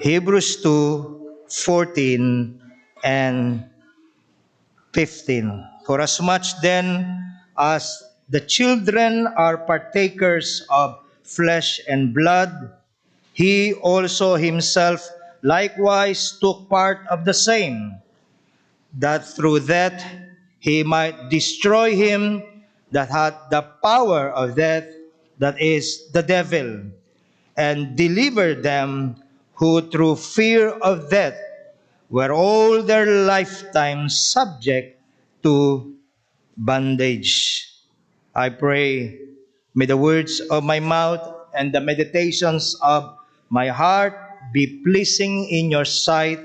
Hebrews 2:14 and 15. For as much then as the children are partakers of flesh and blood, he also himself likewise took part of the same, that through that he might destroy him that had the power of death, that is, the devil, and deliver them who through fear of death were all their lifetime subject to bondage. I pray, may the words of my mouth and the meditations of my heart be pleasing in your sight,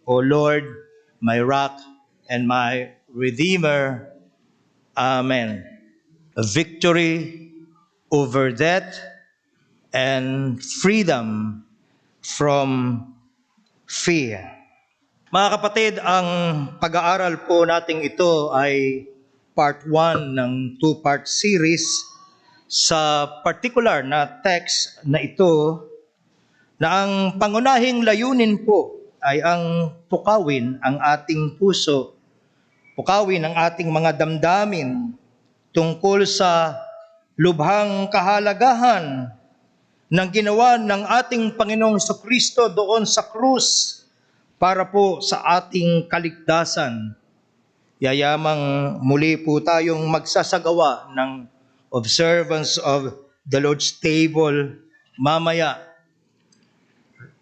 O Lord, my rock and my redeemer. Amen. A victory over death and freedom from fear. Mga kapatid, ang pag-aaral po nating ito ay part 1 ng two-part series sa particular na text na ito, na ang pangunahing layunin po ay ang pukawin ang ating puso, pukawin ang ating mga damdamin tungkol sa lubhang kahalagahan ng ginawa ng ating Panginoong Jesucristo doon sa krus para po sa ating kaligtasan. Yayamang muli po tayong magsasagawa ng observance of the Lord's table mamaya.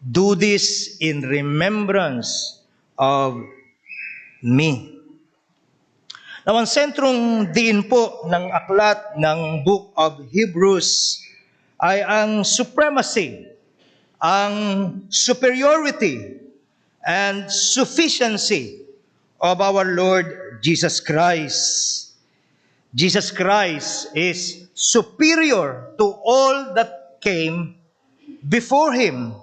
Do this in remembrance of me. Now, ang sentrong diin po ng aklat ng Book of Hebrews ay ang supremacy, ang superiority, and sufficiency of our Lord Jesus Christ. Jesus Christ is superior to all that came before Him.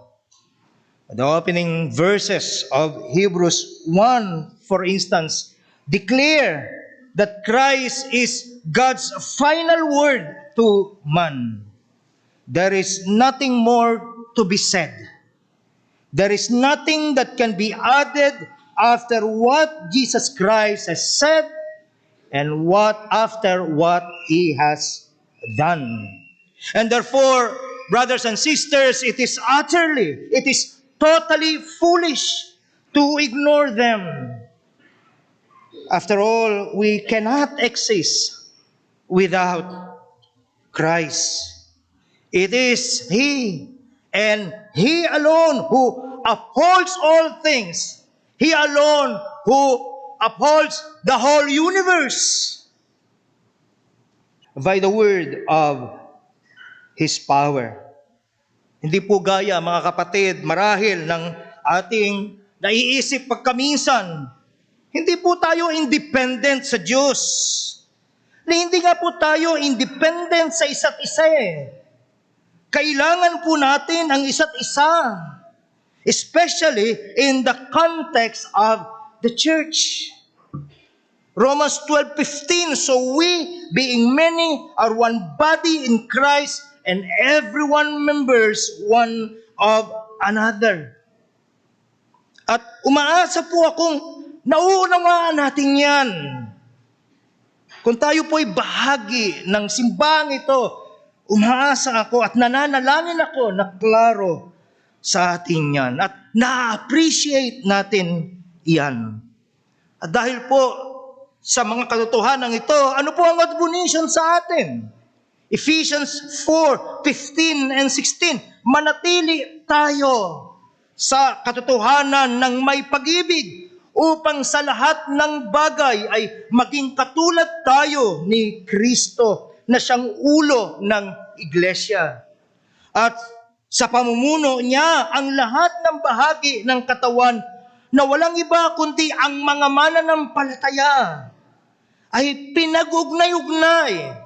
The opening verses of Hebrews 1, for instance, declare that Christ is God's final word to man. There is nothing more to be said. There is nothing that can be added after what Jesus Christ has said and after what He has done. And therefore, brothers and sisters, it is totally foolish to ignore them. After all, we cannot exist without Christ. It is He and He alone who upholds all things. He alone who upholds the whole universe by the word of His power. Hindi po gaya, mga kapatid, marahil ng ating naiisip pagkaminsan, hindi po tayo independent sa Diyos. Hindi nga po tayo independent sa isa't isa eh. Kailangan po natin ang isa't isa, especially in the context of the church. Romans 12:15, so we, being many, are one body in Christ, and everyone members one of another. At umaasa po akong nauunawaan natin yan. Kung tayo po'y bahagi ng simbahang ito, umaasa ako at nananalangin ako na klaro sa atin yan. At na-appreciate natin yan. At dahil po sa mga katotohanan ito, ano po ang admonition sa atin? Ephesians 4:15 and 16, manatili tayo sa katotohanan ng may pag-ibig upang sa lahat ng bagay ay maging katulad tayo ni Kristo na siyang ulo ng iglesia. At sa pamumuno niya, ang lahat ng bahagi ng katawan na walang iba kundi ang mga mananampalataya ay pinag-ugnay-ugnay.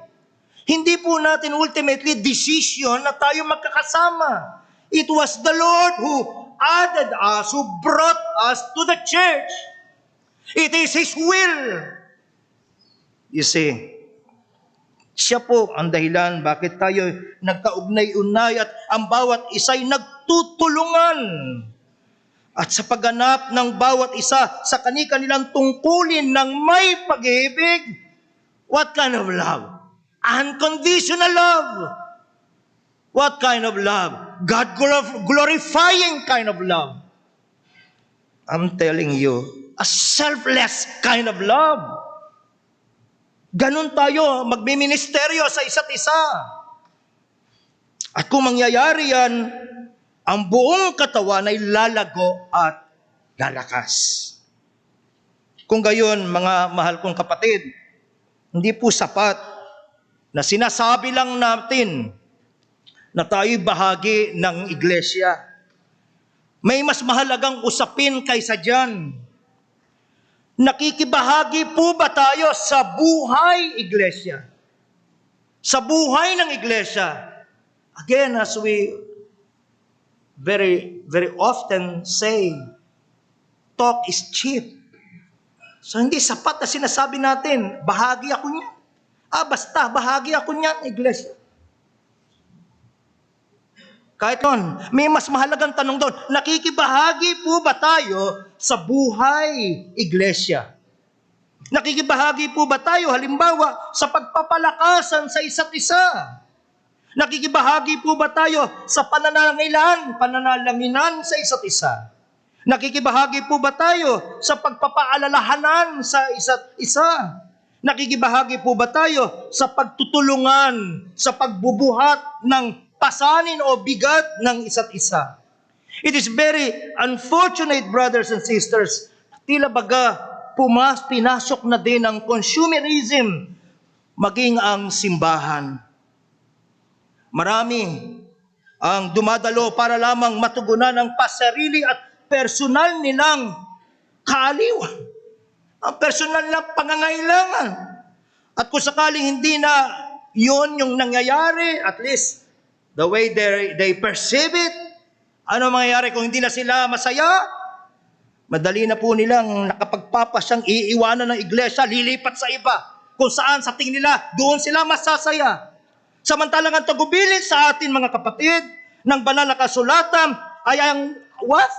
Hindi po natin ultimately decision na tayo magkakasama. It was the Lord who added us, who brought us to the church. It is His will. You see, siya po ang dahilan bakit tayo nagkaugnay-ugnay at ang bawat isa'y pagtutulungan at sa pagganap ng bawat isa sa kani-kanilang tungkulin ng may pag-ibig. What kind of love? Unconditional love. What kind of love? God glorifying kind of love. I'm telling you, a selfless kind of love. Ganun tayo magbiministeryo sa isa't isa. At kung mangyayari yan, ang buong katawan ay lalago at lalakas. Kung gayon, mga mahal kong kapatid, hindi po sapat na sinasabi lang natin na tayo'y bahagi ng iglesia. May mas mahalagang usapin kaysa dyan. Nakikibahagi po ba tayo sa buhay iglesia? Sa buhay ng iglesia? Again, as we very often say, talk is cheap. So hindi sapat na sinasabi natin, bahagi ako niyan. Basta, bahagi ako niyan, iglesia. Kahit nun, may mas mahalagang tanong doon, nakikibahagi po ba tayo sa buhay iglesia? Nakikibahagi po ba tayo, halimbawa, sa pagpapalakasan sa isa't isa? Nakikibahagi po ba tayo sa pananalanginan sa isa't isa? Nakikibahagi po ba tayo sa pagpapaalalahanan sa isa't isa? Nakikibahagi po ba tayo sa pagtutulungan, sa pagbubuhat ng pasanin o bigat ng isa't isa? It is very unfortunate, brothers and sisters, tila baga pinasok na din ang consumerism maging ang simbahan. Marami ang dumadalo para lamang matugunan ang pasarili at personal nilang kaaliwan, ang personal nilang pangangailangan. At kung sakaling hindi na yun yung nangyayari, at least the way they perceive it, ano mangyayari kung hindi na sila masaya? Madali na po nilang nakapagpapasyang iiwanan ng iglesia, lilipat sa iba. Kung saan sa tingin nila, doon sila masasaya. Samantalang ang tagubilin sa atin mga kapatid, ng banal na kasulatan, ay ang what?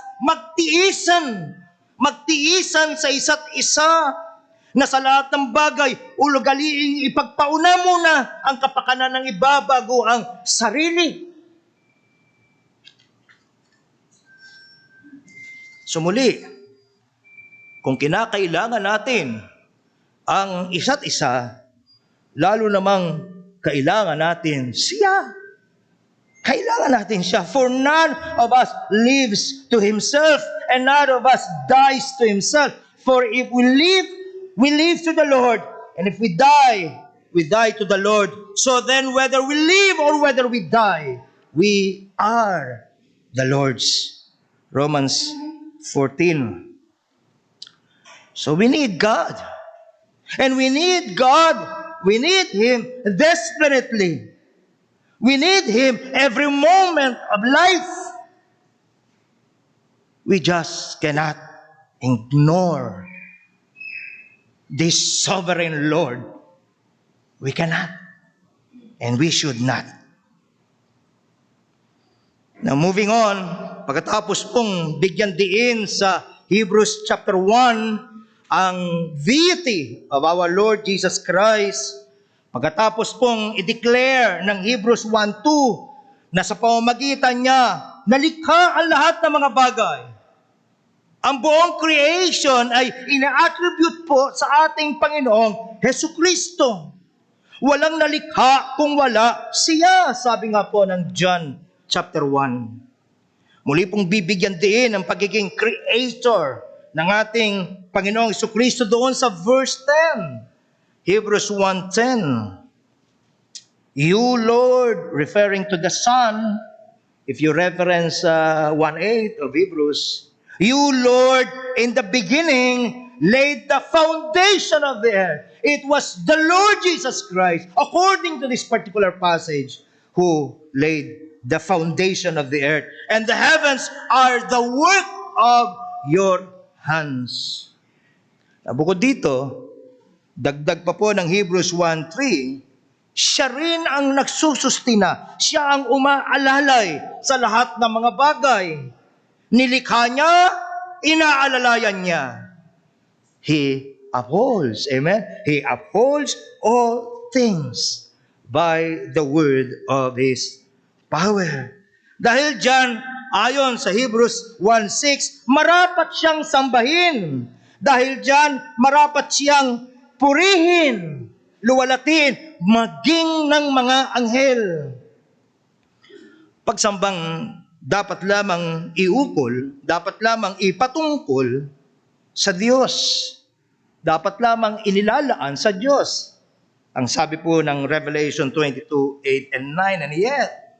Magtiisan sa isa't isa, na sa lahat ng bagay, ulugaliing ipagpauna muna ang kapakanan ng iba bago ang sarili. Sumuli, kung kinakailangan natin ang isa't isa, lalo namang kailangan natin siya. Kailangan natin siya. For none of us lives to himself, and none of us dies to himself. For if we live to the Lord, and if we die to the Lord. So then whether we live or whether we die, we are the Lord's. Romans 14. So we need God. And we need God. We need Him desperately. We need Him every moment of life. We just cannot ignore this sovereign Lord. We cannot. And we should not. Now moving on, pagkatapos pong bigyan diin sa Hebrews chapter 1, ang deity of our Lord Jesus Christ, pagkatapos pong i-declare ng Hebrews 1:2 na sa pamamagitan niya nalikha ang lahat ng mga bagay. Ang buong creation ay ina-attribute po sa ating Panginoong Hesukristo. Walang nalikha kung wala siya, sabi nga po ng John chapter 1. Muli pong bibigyan din ang pagiging creator ng ating Panginoong Hesukristo doon sa verse 10. Hebrews 1:10. You, Lord, referring to the Son, if you reference 1:8 of Hebrews, you, Lord, in the beginning laid the foundation of the earth. It was the Lord Jesus Christ, according to this particular passage, who laid the foundation of the earth. And the heavens are the work of your hands. Bukod dito, dagdag pa po ng Hebrews 1:3, Siya rin ang nagsusustina. Siya ang umaalalay sa lahat ng mga bagay. Nilikha niya, inaalalayan niya. He upholds, amen? He upholds all things by the word of His power. Dahil dyan, ayon sa Hebrews 1:6, marapat siyang sambahin. Dahil dyan, marapat siyang purihin, luwalatin, maging ng mga anghel. Pagsambang dapat lamang iukol, dapat lamang ipatungkol sa Diyos. Dapat lamang inilalaan sa Diyos. Ang sabi po ng Revelation 22:8 and 9, and yet,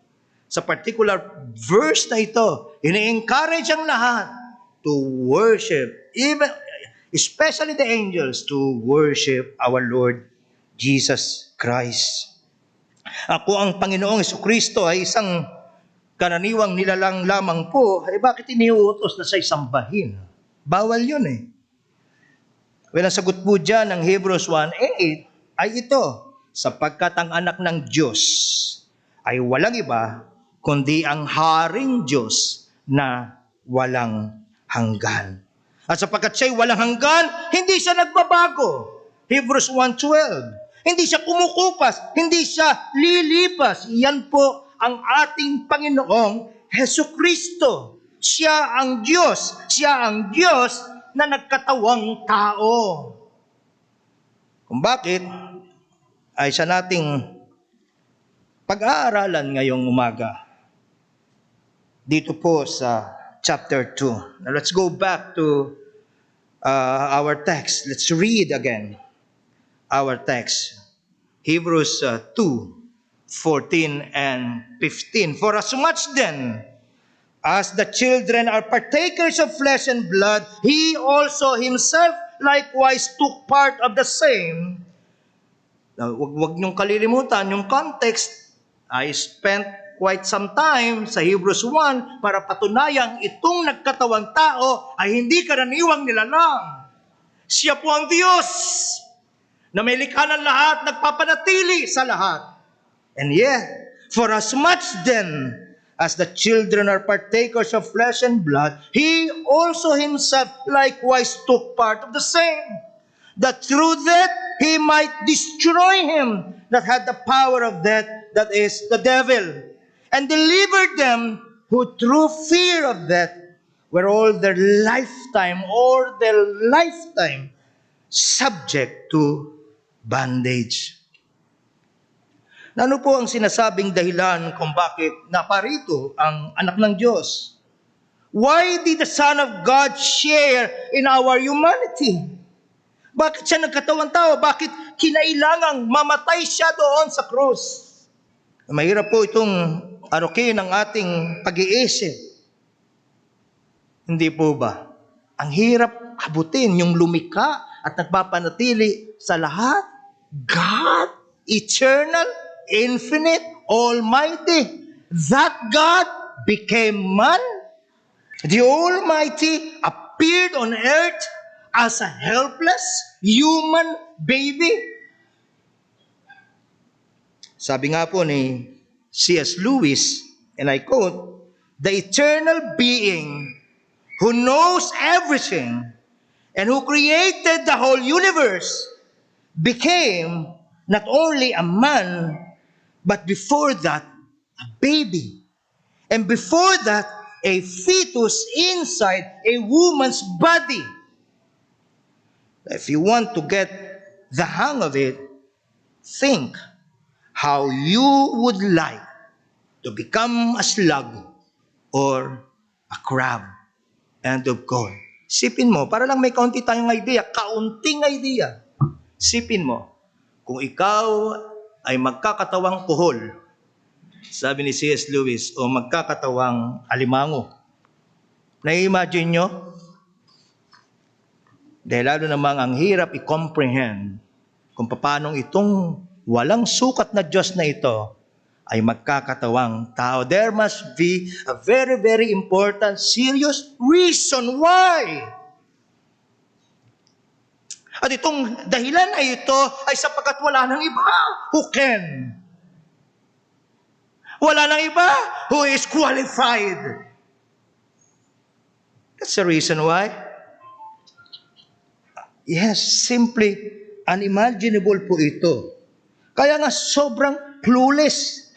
sa particular verse na ito, ini-encourage ang lahat to worship, even especially the angels, to worship our Lord Jesus Christ. Ako ang Panginoong Jesucristo ay isang karaniwang nilalang lamang po, bakit iniuutos na sa sambahin? Bawal yun eh. Well, ang sagot po dyan ng Hebrews 1:8 ay ito, sapagkat ang anak ng Diyos ay walang iba, kundi ang Haring Diyos na walang hanggan. At sapagkat siya'y walang hanggan, hindi siya nagbabago. Hebrews 1:12. Hindi siya kumukupas, hindi siya lilipas. Yan po ang ating Panginoong Hesukristo. Siya ang Diyos. Siya ang Diyos na nagkatawang tao. Kung bakit, ay sa nating pag-aaralan ngayong umaga. Dito po sa chapter 2. Now let's go back to our text. Let's read again our text. Hebrews 2:14 and 15. For as much then as the children are partakers of flesh and blood, He also Himself likewise took part of the same. Now, wag niyong kalilimutan, yung context, I spent quite some time sa Hebrews 1 para patunayang itong nagkatawang tao ay hindi karaniwang nilalang. Siya po ang Diyos na may likha ng lahat, nagpapanatili sa lahat. And yet, for as much then as the children are partakers of flesh and blood, He also Himself likewise took part of the same, that through death He might destroy him that had the power of death, that is, the devil, and delivered them who through fear of death were all their lifetime subject to bondage. Ano po ang sinasabing dahilan kung bakit naparito ang anak ng Diyos? Why did the Son of God share in our humanity? Bakit siya nagkatawang tao? Bakit kinailangang mamatay siya doon sa krus? Mahirap po itong arukin ng ating pag-iisip. Hindi po ba? Ang hirap abutin yung lumikha at nagpapanatili sa lahat. God, eternal, infinite, almighty. That God became man. The Almighty appeared on earth as a helpless human baby. Sabi nga po ni C.S. Lewis, and I quote, "The eternal being who knows everything and who created the whole universe became not only a man, but before that, a baby. And before that, a fetus inside a woman's body." If you want to get the hang of it, think how you would like to become a slug or a crab. End of quote. Sipin mo, para lang may kaunti tayong idea, kaunting idea. Sipin mo, kung ikaw ay magkakatawang kuhol, sabi ni C.S. Lewis, o magkakatawang alimango, na-imagine nyo? Dahil lalo namang ang hirap i-comprehend kung paano itong walang sukat na Diyos na ito ay magkakatawang tao. There must be a very, very important, serious reason why. At itong dahilan ay ito ay sapagkat wala nang iba who can. Wala nang iba who is qualified. That's the reason why. Yes, simply unimaginable po ito. Kaya nga sobrang clueless.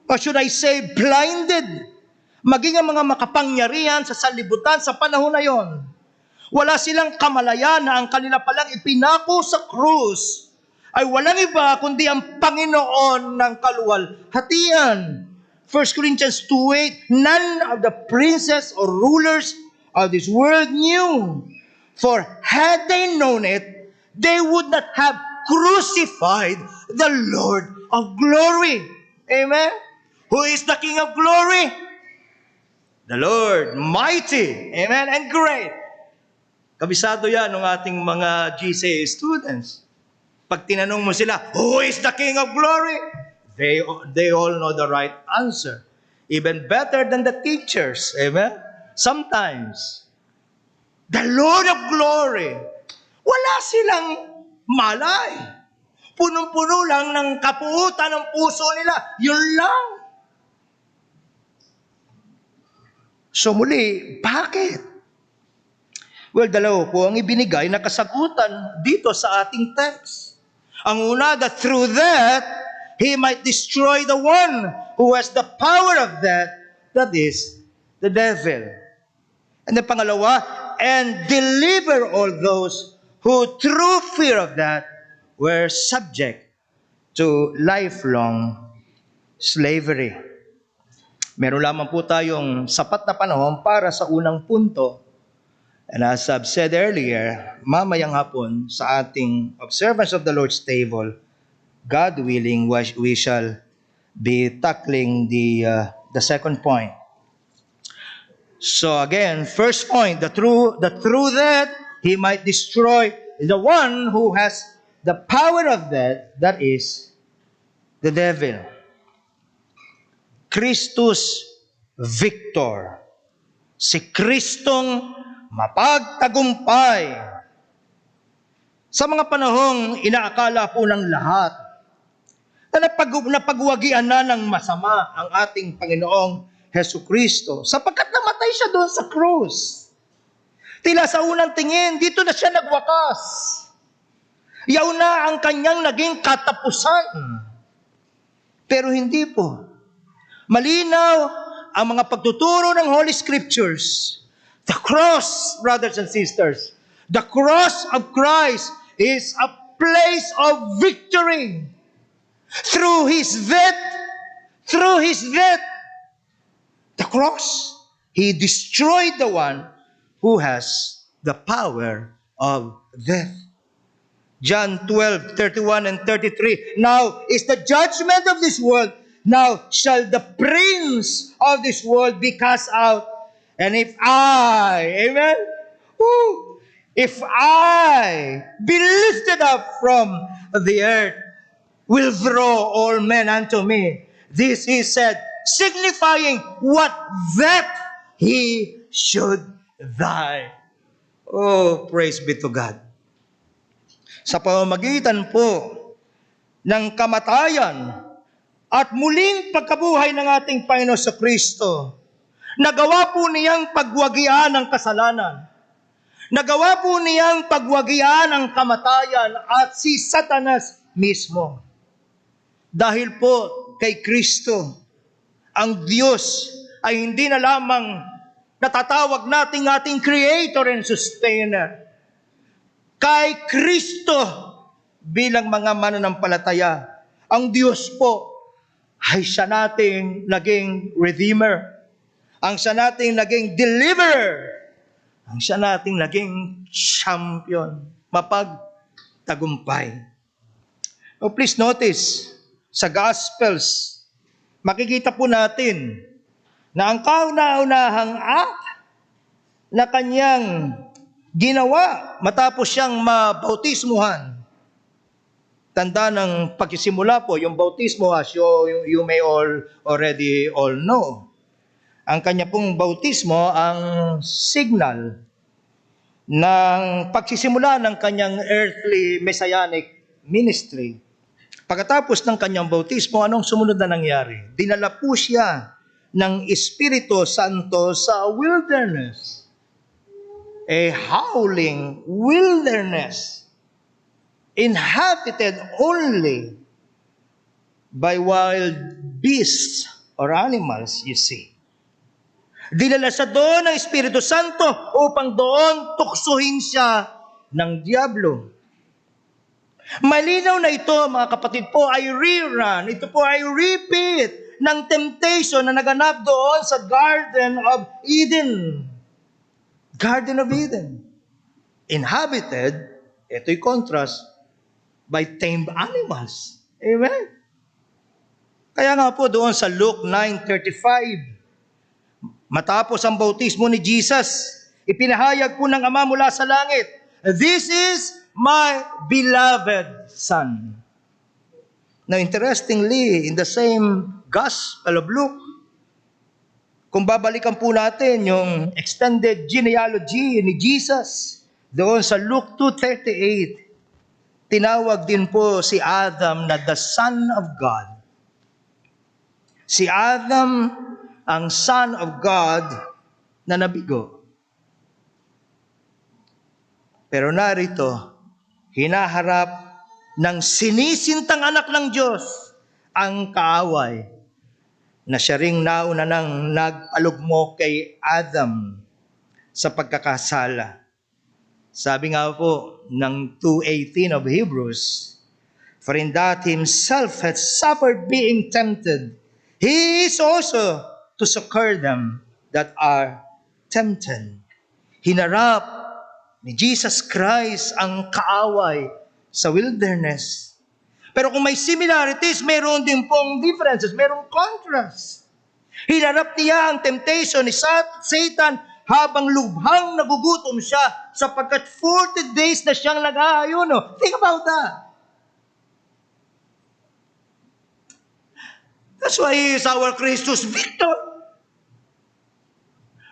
Or should I say, blinded. Maging ang mga makapangyarihan sa sanlibutan sa panahon na yon. Wala silang kamalayan na ang kanila palang ipinako sa krus ay walang iba kundi ang Panginoon ng kaluwalhatian. 1 Corinthians 2:8, none of the princes or rulers of this world knew. For had they known it, they would not have crucified the Lord of glory. Amen? Who is the King of glory? The Lord, mighty, amen, and great. Kabisado yan ng ating mga GCA students. Pag tinanong mo sila, who is the King of glory? They all know the right answer. Even better than the teachers, amen? Sometimes, the Lord of glory, wala silang malay. Punong-puno lang ng kapuutan ng puso nila. Yun lang. So muli, bakit? Well, dalawa po ang ibinigay na kasagutan dito sa ating text. Ang una, that through that, He might destroy the one who has the power of death, that is, the devil. And the pangalawa, and deliver all those who through fear of that were subject to lifelong slavery. Meron lamang po tayong sapat na panahon para sa unang punto. And as I've said earlier, mamayang hapon sa ating observance of the Lord's table, God willing, we shall be tackling the second point. So again, first point, that through that He might destroy the one who has the power of death, that is the devil. Christus Victor. Si Kristong mapagtagumpay. Sa mga panahong inaakala po ng lahat na napagwagian na ng masama ang ating Panginoong Hesus Kristo sapagkat namatay siya doon sa krus. Tila sa unang tingin, dito na siya nagwakas. Yaw na ang kanyang naging katapusan. Pero hindi po. Malinaw ang mga pagtuturo ng Holy Scriptures. The cross, brothers and sisters, the cross of Christ is a place of victory. Through His death, the cross, He destroyed the one who has the power of death. John 12:31 and 33. Now is the judgment of this world. Now shall the prince of this world be cast out. And if I, amen? If I be lifted up from the earth, will draw all men unto me. This He said, signifying what? That He should die. Oh, praise be to God. Sa pamamagitan po ng kamatayan at muling pagkabuhay ng ating Panginoon sa Kristo, nagawa po niyang pagwagian ang kasalanan. Nagawa po niyang pagwagian ang kamatayan at si Satanas mismo. Dahil po kay Kristo, ang Diyos ay hindi na lamang natatawag nating ating Creator and Sustainer. Kay Kristo bilang mga mananampalataya, ang Diyos po ay siya nating naging Redeemer. Ang siya nating naging Deliverer. Ang siya nating naging Champion. Mapagtagumpay. Now please notice, sa Gospels, makikita po natin na ang kauna-unahang act na kanyang ginawa matapos siyang mabautismuhan. Tanda ng pagsisimula po, yung bautismo as you may already all know. Ang kanya pong bautismo ang signal ng pagsisimula ng kanyang earthly messianic ministry. Pagkatapos ng kanyang bautismo, anong sumunod na nangyari? Dinala po siya ng Espiritu Santo sa wilderness. A howling wilderness, inhabited only by wild beasts or animals, you see. Dinala siya doon ng Espiritu Santo upang doon tuksuhin siya ng diablo. Malinaw na ito, mga kapatid po, ay rerun. Ito po ay repeat ng temptation na naganap doon sa Garden of Eden. Garden of Eden. Inhabited, ito'y contrast, by tamed animals. Amen? Kaya nga po doon sa Luke 9:35, matapos ang bautismo ni Jesus, ipinahayag po ng Ama mula sa langit, "This is my beloved Son." Now interestingly, in the same Gospel of Luke, kung babalikan po natin yung extended genealogy ni Jesus, doon sa Luke 2:38, tinawag din po si Adam na the Son of God. Si Adam, ang Son of God na nabigo. Pero narito, hinaharap ng sinisintang anak ng Diyos ang kaaway na siya ring nauna nang nagpalugmok kay Adam sa pagkakasala. Sabi nga po ng 2:18 of Hebrews, "For in that himself had suffered being tempted, he is also to succor them that are tempted." Hinarap ni Jesus Christ ang kaaway sa wilderness. Pero kung may similarities, meron din pong differences, merong contrast. Hinarap niya ang temptation ni Satan habang lubhang nagugutom siya sapagkat 40 days na siyang nag-aayuno. Think about that. That's why He is our Christus victor.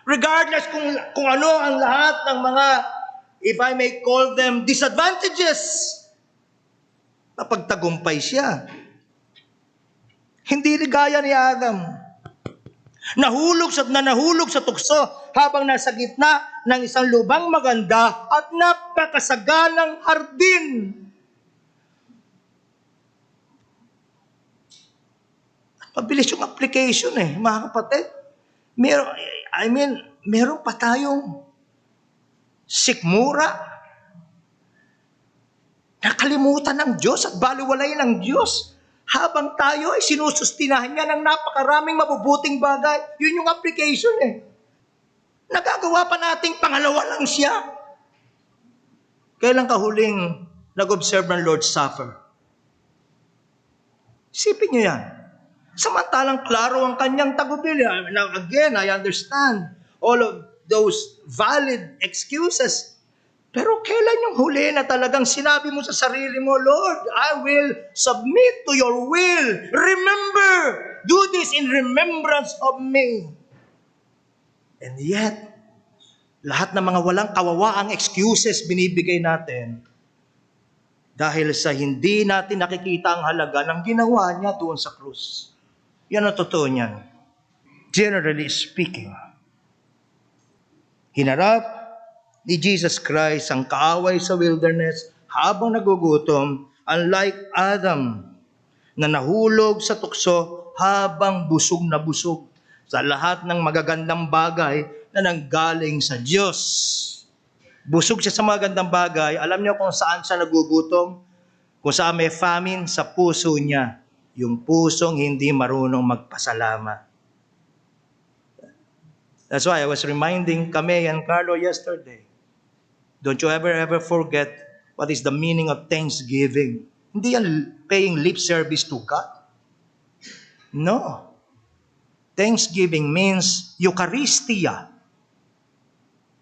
Regardless kung ano ang lahat ng mga, if I may call them, disadvantages, napagtagumpay siya. Hindi gaya ni Adam. Nahulog sa tukso habang nasa gitna ng isang lubang maganda at napakasaganang hardin. Mabilis yung application mga kapatid. Meron pa tayong sikmura. Nakalimutan ng Diyos at baliwalay ng Diyos habang tayo ay sinusustinahan niya ng napakaraming mabubuting bagay. Yun yung application Nagagawa pa nating pangalawa lang siya. Kailan ka huling nag-observe ng Lord's Supper? Isipin niyo yan. Samantalang klaro ang kanyang tagubilin. Now again, I understand all of those valid excuses. Pero kailan yung huli na talagang sinabi mo sa sarili mo, "Lord, I will submit to your will. Remember, do this in remembrance of me." And yet, lahat ng mga walang kawawaang excuses binibigay natin dahil sa hindi natin nakikita ang halaga ng ginawa niya doon sa krus. Yan ang totoo niyan. Generally speaking, hinarap ni Jesus Christ ang kaaway sa wilderness habang nagugutom, unlike Adam na nahulog sa tukso habang busog na busog sa lahat ng magagandang bagay na nanggaling sa Diyos. Busog siya sa magagandang bagay. Alam niyo kung saan siya nagugutom? Kung saan may famine? Sa puso niya. Yung pusong hindi marunong magpasalamat. That's why I was reminding Kame and Carlo yesterday. Don't you ever forget what is the meaning of thanksgiving. Hindi yan paying lip service to God. No. Thanksgiving means Eucharistia.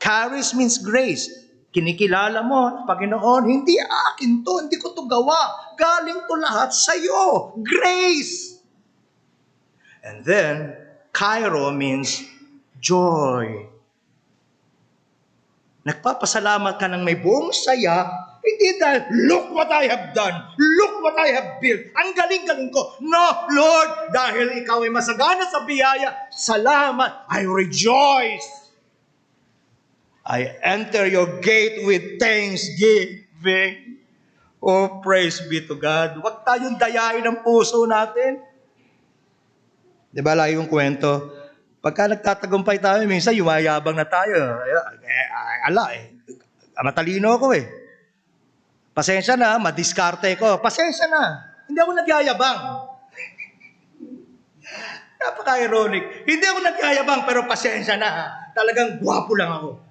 Charis means grace. Kinikilala mo, Panginoon, hindi akin to, hindi ko to gawa. Galing to lahat sa iyo. Grace. And then, Chairo means joy. Nagpapasalamat ka ng may buong saya, hindi dahil, look what I have done, look what I have built, ang galing-galing ko. No, Lord, dahil ikaw ay masagana sa biyaya, salamat, I rejoice. I enter your gate with thanksgiving. Oh, praise be to God. Huwag tayong dayain ang puso natin. Di ba, lagi yung kwento? Pagka nagtatagumpay tayo, minsan yumayabang na tayo. Matalino ako eh. Pasensya na, madiskarte ko. Pasensya na. Hindi ako nagyayabang. Napaka-ironic. Hindi ako nagyayabang, pero pasensya na. Talagang gwapo lang ako.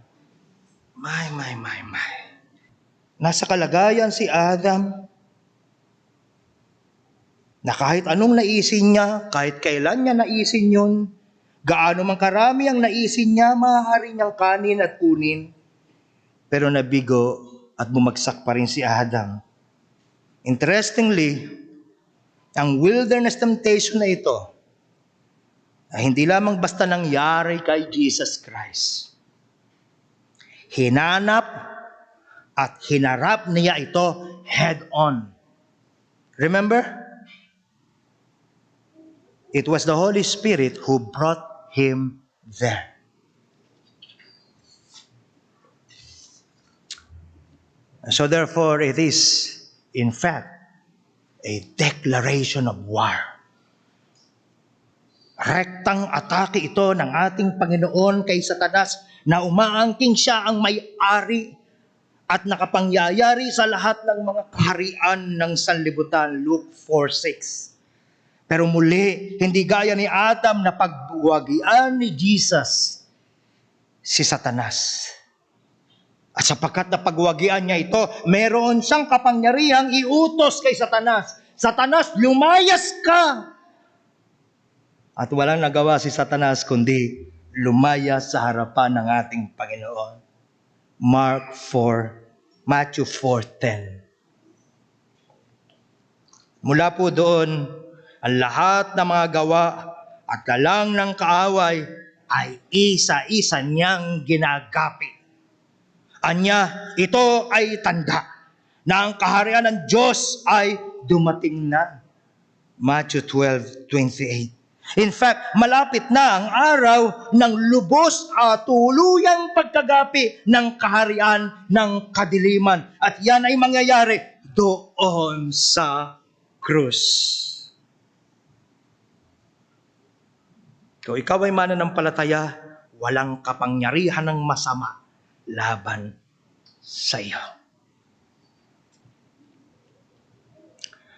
My. Nasa kalagayan si Adam na kahit anong naisin niya, kahit kailan niya naisin yun, gaano man karami ang naisin niya, maaari niyang kanin at kunin. Pero nabigo at bumagsak pa rin si Adam. Interestingly, ang wilderness temptation na ito ay hindi lamang basta nangyari kay Jesus Christ. Hinanap at hinarap niya ito head on. Remember? It was the Holy Spirit who brought him there. So therefore, it is, in fact, a declaration of war. Rektang atake ito ng ating Panginoon kay Satanas na umaangking siya ang may-ari at nakapangyayari sa lahat ng mga kaharian ng sanlibutan. Luke 4:6. Pero muli, hindi gaya ni Adam na pagbuwagian ni Jesus si Satanas. At sapagkat na pagwagian niya ito, meron siyang kapangyarihang iutos kay Satanas. Satanas, lumayas ka! At walang nagawa si Satanas kundi lumayas sa harapan ng ating Panginoon. Matthew 4:10. Mula po doon, ang lahat ng mga gawa at lalang ng kaaway ay isa-isa niyang ginagapi. Anya, ito ay tanda na ang kaharian ng Diyos ay dumating na. Matthew 12:28. In fact, malapit na ang araw ng lubos at tuluyang pagkagapi ng kaharian ng kadiliman. At yan ay mangyayari doon sa krus. Kung ikaw ay mananampalataya, walang kapangyarihan ng masama laban sa iyo.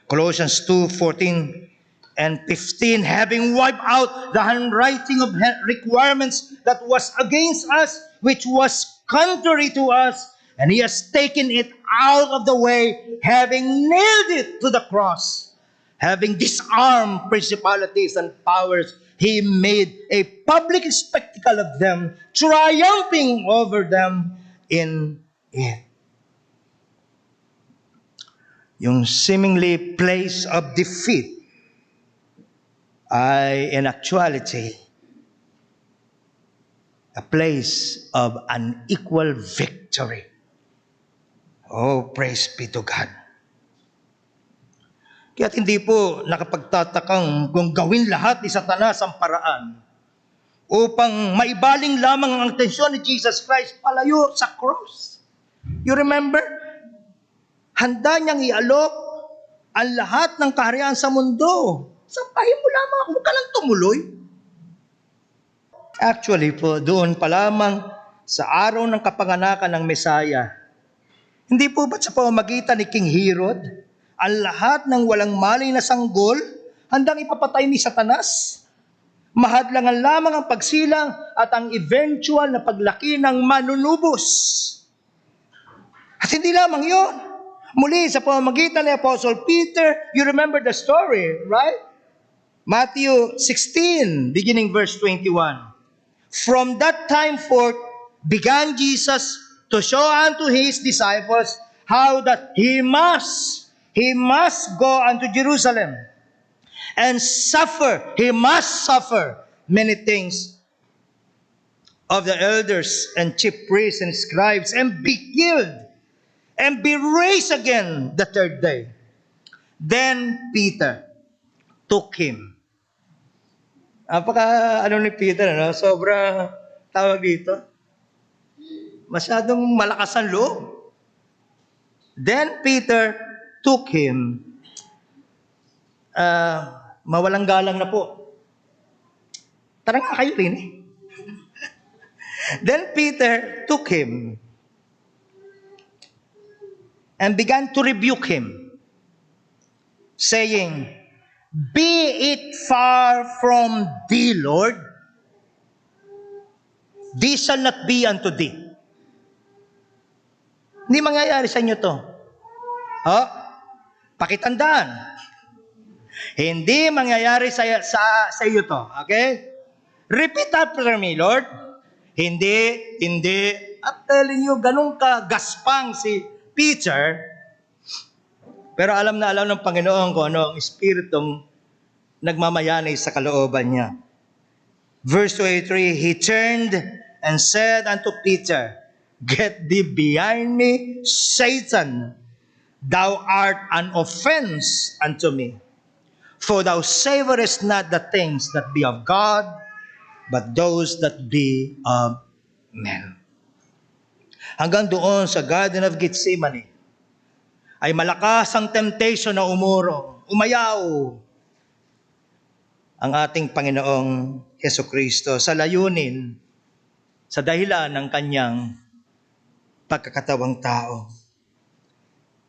Colossians 2:14 and 15, having wiped out the handwriting of requirements that was against us, which was contrary to us, and he has taken it out of the way, having nailed it to the cross. Having disarmed principalities and powers, he made a public spectacle of them, triumphing over them in it. Yung seemingly place of defeat ay in actuality a place of unequal victory. Oh, praise be to God. Kaya't hindi po nakapagtatakang kung gawin lahat ni Satanas ang paraan upang maibaling lamang ang atensyon ni Jesus Christ palayo sa cross. You remember? Handa niyang ialok ang lahat ng kaharian sa mundo. Sampahin mo lamang ako, huwag ka lang tumuloy. Actually po, doon pa lamang sa araw ng kapanganakan ng Mesaya, hindi po ba't sa pamamagitan ni King Herod, ang lahat ng walang malay na sanggol, handang ipapatay ni Satanas? Mahadlangan lamang ang pagsilang at ang eventual na paglaki ng manunubos. At hindi lamang yon. Muli sa pamamagitan ni Apostle Peter, you remember the story, right? Matthew 16, beginning verse 21. From that time forth, began Jesus to show unto his disciples how that he must go unto Jerusalem and suffer. He must suffer many things of the elders and chief priests and scribes and be killed and be raised again the third day. Then Peter took him. Ano ni Peter, ano? Sobra, tawag dito, masyadong malakas ang loob. Then Peter took him. Mawalang galang na po. Tara nga kayo rin eh. Then Peter took him and began to rebuke him, saying, "Be it far from thee, Lord. This shall not be unto thee." Hindi mangyayari sa inyo to. Pakitandaan. Hindi mangyayari sa iyo to. Okay? Repeat after me, Lord. Hindi. I'm telling you, ganun ka gaspang si Peter. Pero alam na alam ng Panginoon kung ano ang espiritong nagmamayanay sa kalooban niya. Verse 23, he turned and said unto Peter, "Get thee behind me, Satan. Thou art an offense unto me. For thou savorest not the things that be of God, but those that be of men." Hanggang doon sa Garden of Gethsemane, ay malakas ang temptation na umayaw ang ating Panginoong Hesukristo sa layunin, sa dahilan ng kanyang pagkakatawang tao.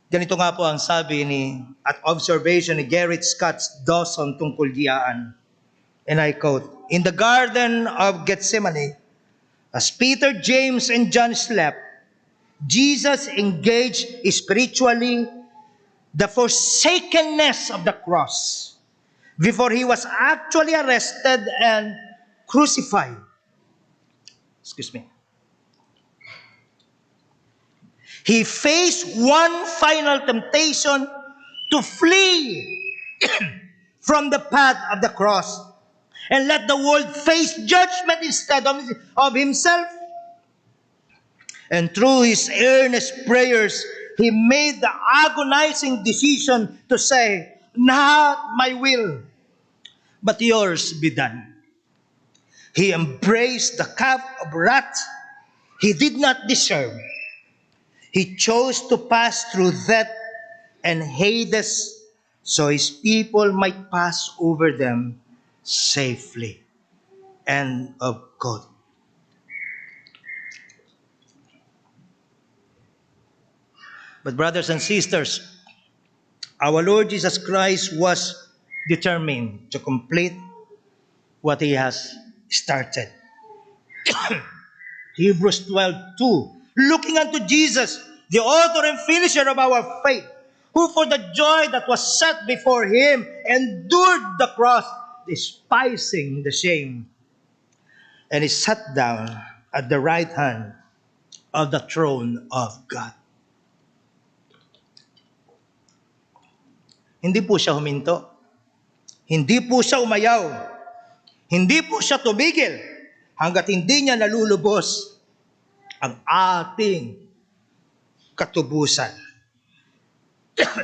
Ganito nga po ang sabi at observation ni Gerrit Scott Dawson tungkol diyan. And I quote, "In the Garden of Gethsemane, as Peter, James, and John slept, Jesus engaged spiritually the forsakenness of the cross before he was actually arrested and crucified. Excuse me. He faced one final temptation to flee from the path of the cross and let the world face judgment instead of himself. And through his earnest prayers, he made the agonizing decision to say, "Not my will, but yours be done." He embraced the cup of wrath he did not deserve. He chose to pass through death and Hades so his people might pass over them safely. End of quote. But brothers and sisters, our Lord Jesus Christ was determined to complete what He has started. Hebrews 12:2. Looking unto Jesus, the author and finisher of our faith, who for the joy that was set before Him endured the cross, despising the shame, and He sat down at the right hand of the throne of God. Hindi po siya huminto. Hindi po siya umayaw. Hindi po siya tumigil hanggat hindi niya nalulubos ang ating katubusan.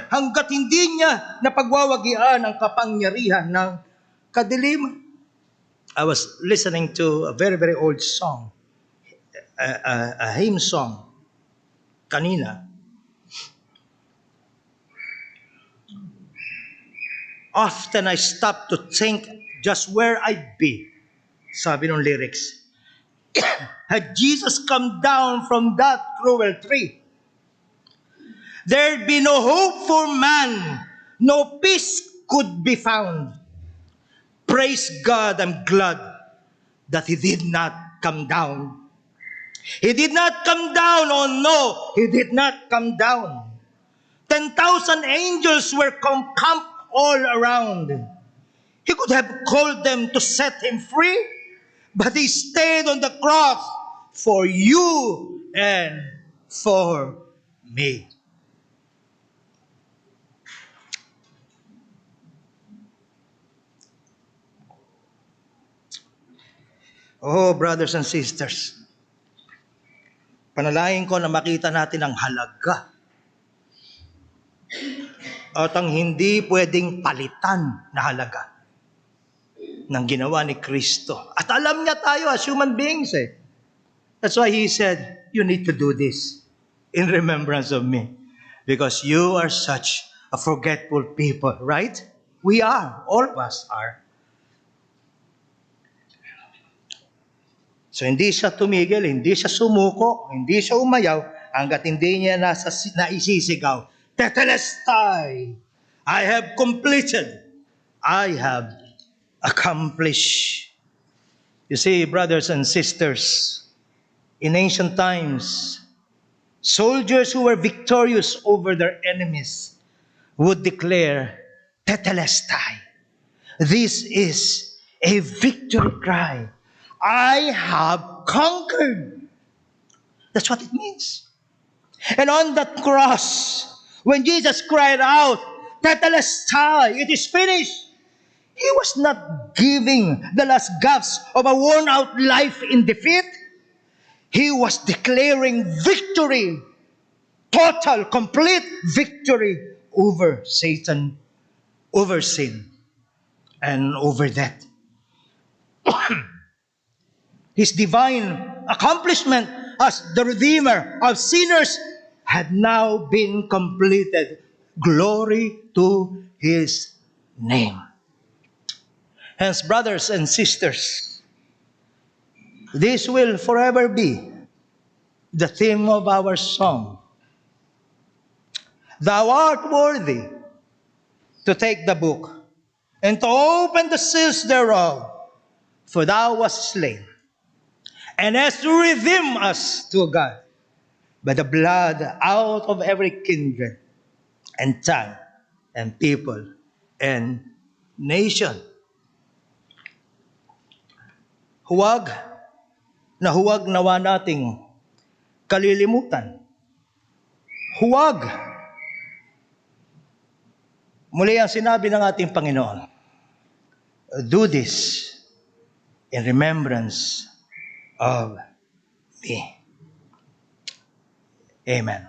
Hanggat hindi niya napagwawagian ang kapangyarihan ng kadiliman. I was listening to a very, very old song, a hymn song, kanina. Often I stop to think just where I'd be. Sabi ng lyrics. Had Jesus come down from that cruel tree, there'd be no hope for man, no peace could be found. Praise God, I'm glad that He did not come down. He did not come down, oh no, He did not come down. 10,000 angels were camped all around. He could have called them to set Him free, but He stayed on the cross for you and for me. Oh, brothers and sisters, panalangin ko na makita natin ang halaga at ang hindi pwedeng palitan na halaga ng ginawa ni Kristo. At alam niya tayo as human beings eh. That's why He said, you need to do this in remembrance of me. Because you are such a forgetful people, right? We are. All of us are. So hindi siya tumigil, hindi siya sumuko, hindi siya umayaw, hanggat hindi niya naisisigaw, Tetelestai! I have completed. I have accomplished. You see, brothers and sisters, in ancient times, soldiers who were victorious over their enemies would declare, Tetelestai. This is a victory cry. I have conquered. That's what it means. And on that cross, when Jesus cried out, Tetelestai, it is finished, He was not giving the last gasp of a worn-out life in defeat. He was declaring victory, total, complete victory over Satan, over sin, and over death. His divine accomplishment as the Redeemer of sinners had now been completed. Glory to His name. Hence, brothers and sisters, this will forever be the theme of our song. Thou art worthy to take the book and to open the seals thereof, for thou wast slain, and hast redeemed us to God by the blood out of every kindred and tongue and people and nation. Huwag nawa nating kalilimutan. Huwag. Muli ang sinabi ng ating Panginoon, do this in remembrance of me. Amen.